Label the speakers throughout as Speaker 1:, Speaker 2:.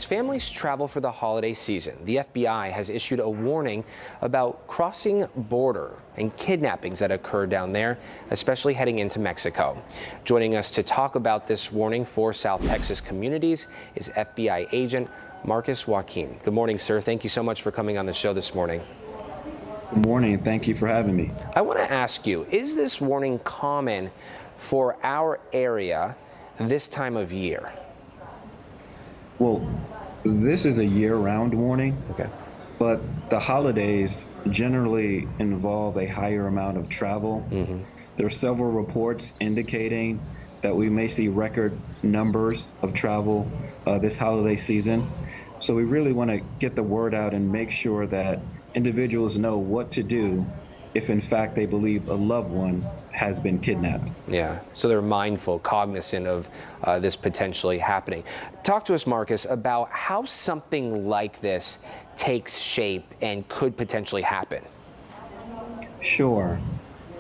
Speaker 1: as families travel for the holiday season, the FBI has issued a warning about crossing border and kidnappings that occur down there, especially heading into Mexico. Joining us to talk about this warning for South Texas communities is FBI agent Marcus Joaquin. Good morning, sir. Thank you so much for coming on the show this morning.
Speaker 2: Good morning. Thank you for having me.
Speaker 1: I want to ask you, is this warning common for our area this time of year?
Speaker 2: Well, this is a year-round warning,
Speaker 1: Okay.
Speaker 2: but the holidays generally involve a higher amount of travel. There are several reports indicating that we may see record numbers of travel this holiday season. So we really want to get the word out and make sure that individuals know what to do if in fact they believe a loved one has been kidnapped.
Speaker 1: Yeah, so they're mindful, cognizant of this potentially happening. Talk to us, Marcus, about how something like this takes shape and could potentially happen.
Speaker 2: Sure.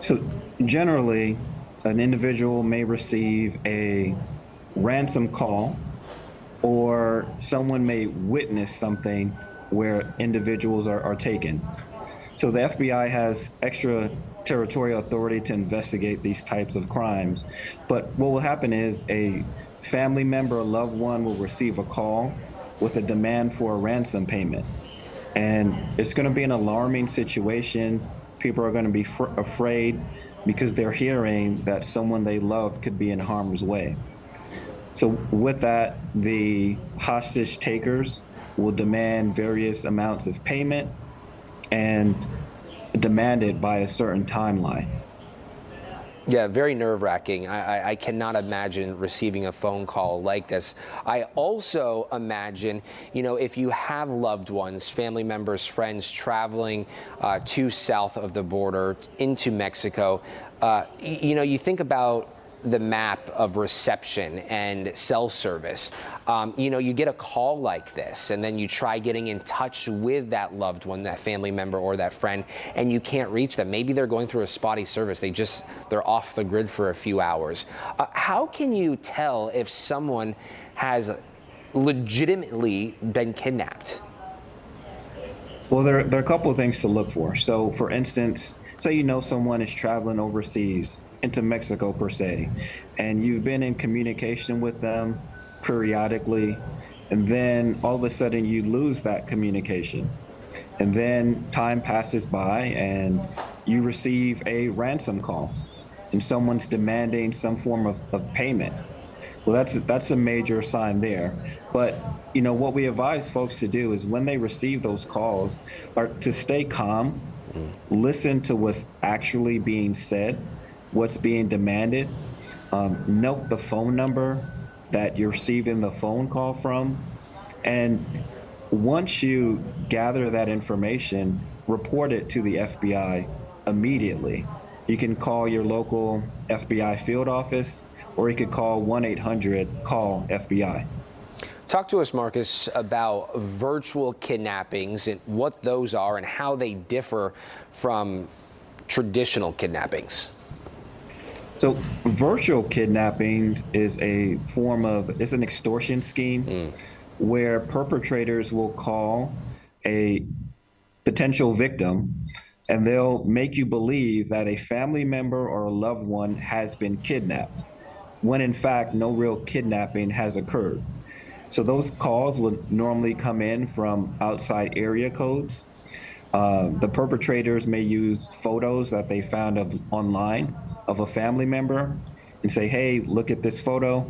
Speaker 2: So generally, an individual may receive a ransom call, or someone may witness something where individuals are taken. So the FBI has extraterritorial authority to investigate these types of crimes. But what will happen is a family member or loved one will receive a call with a demand for a ransom payment. And it's going to be an alarming situation. People are going to be afraid because they're hearing that someone they love could be in harm's way. So with that, the hostage takers will demand various amounts of payment and demand it by a certain timeline.
Speaker 1: Yeah, very nerve-wracking. I cannot imagine receiving a phone call like this. I also imagine, if you have loved ones, family members, friends traveling to south of the border into Mexico, you think about the map of reception and cell service. You get a call like this and then you try getting in touch with that loved one, that family member or that friend, and you can't reach them. Maybe they're going through a spotty service. They're off the grid for a few hours. How can you tell if someone has legitimately been kidnapped?
Speaker 2: Well, there are a couple of things to look for. So for instance, say someone is traveling overseas into Mexico per se, and you've been in communication with them periodically, and then all of a sudden you lose that communication. And then time passes by and you receive a ransom call and someone's demanding some form of payment. Well, that's a major sign there. But what we advise folks to do is when they receive those calls are to stay calm, listen to what's actually being said, what's being demanded, note the phone number that you're receiving the phone call from, and once you gather that information, report it to the FBI immediately. You can call your local FBI field office, or you could call 1-800-CALL-FBI.
Speaker 1: Talk to us, Marcus, about virtual kidnappings and what those are and how they differ from traditional kidnappings.
Speaker 2: So virtual kidnapping is it's an extortion scheme where perpetrators will call a potential victim and they'll make you believe that a family member or a loved one has been kidnapped, when in fact no real kidnapping has occurred. So those calls would normally come in from outside area codes. The perpetrators may use photos that they found online of a family member and say, hey, look at this photo.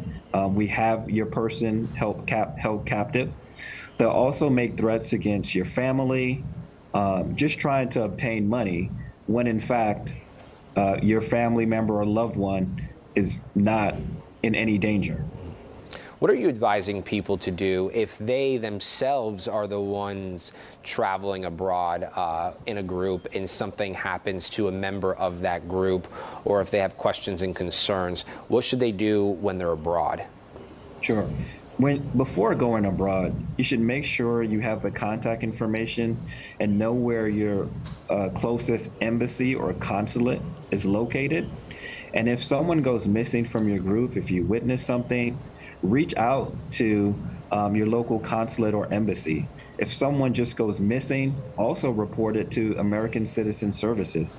Speaker 2: We have your person held captive. They'll also make threats against your family, just trying to obtain money when in fact your family member or loved one is not in any danger.
Speaker 1: What are you advising people to do if they themselves are the ones traveling abroad in a group and something happens to a member of that group, or if they have questions and concerns? What should they do when they're abroad?
Speaker 2: Sure. Before going abroad, you should make sure you have the contact information and know where your closest embassy or consulate is located. And if someone goes missing from your group, if you witness something, reach out to your local consulate or embassy. If someone just goes missing, also report it to American Citizen Services.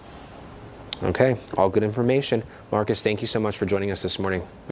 Speaker 1: Okay, all good information. Marcus, thank you so much for joining us this morning.